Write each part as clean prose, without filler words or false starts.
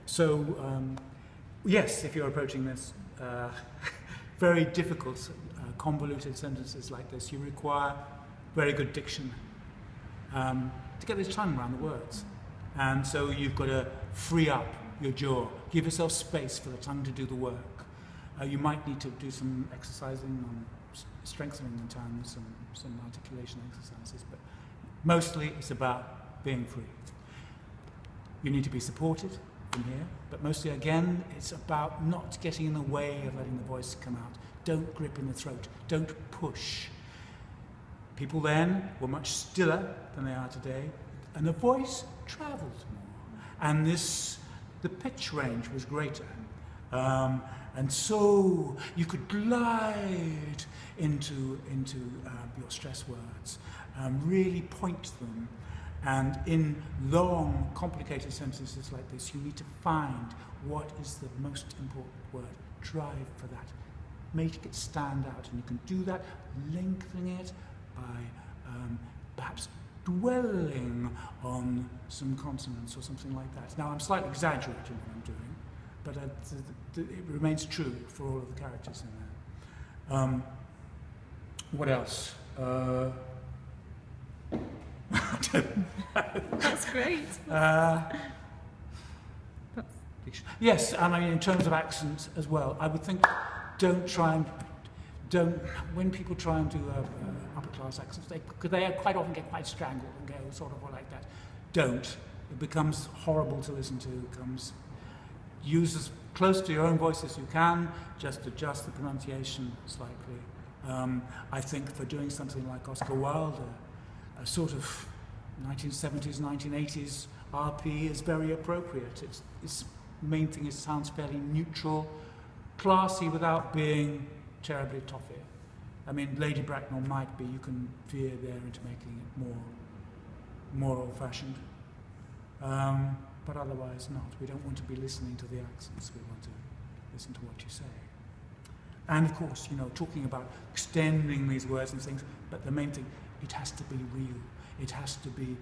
So, yes, if you're approaching this very difficult, convoluted sentences like this, you require very good diction to get this tongue around the words. And so you've got to free up your jaw, give yourself space for the tongue to do the work. You might need to do some exercising on strengthening the tongue, some articulation exercises, but mostly it's about being free. You need to be supported from here, but mostly again it's about not getting in the way of letting the voice come out. Don't grip in the throat, don't push. People then were much stiller than they are today, and the voice travelled more, and the pitch range was greater. And so you could glide into your stress words, really point them. And in long, complicated sentences like this, you need to find what is the most important word. Drive for that. Make it stand out. And you can do that lengthening it by perhaps dwelling on some consonants or something like that. Now, I'm slightly exaggerating what I'm doing, but it remains true for all of the characters in there. What else? That's great. Yes, and I mean in terms of accents as well, I would think when people try and do upper class accents, because they quite often get quite strangled and go sort of like that. Don't. It becomes horrible to listen to. Use as close to your own voice as you can, just adjust the pronunciation slightly. I think for doing something like Oscar Wilde, a sort of 1970s, 1980s RP is very appropriate. Its main thing is it sounds fairly neutral, classy without being terribly toffee. I mean, Lady Bracknell might be, you can veer there into making it more old-fashioned. But otherwise not. We don't want to be listening to the accents, we want to listen to what you say. And of course, talking about extending these words and things, but the main thing, it has to be real. It has to be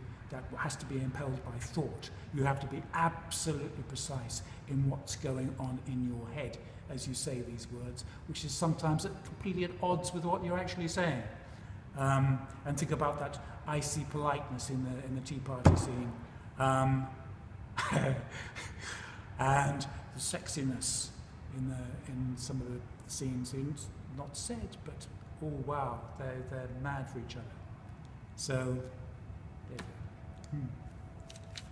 impelled by thought. You have to be absolutely precise in what's going on in your head as you say these words, which is sometimes completely at odds with what you're actually saying. And think about that icy politeness in the Tea Party scene. And the sexiness in some of the scenes, not said, but oh wow, they're mad for each other. So, there you go.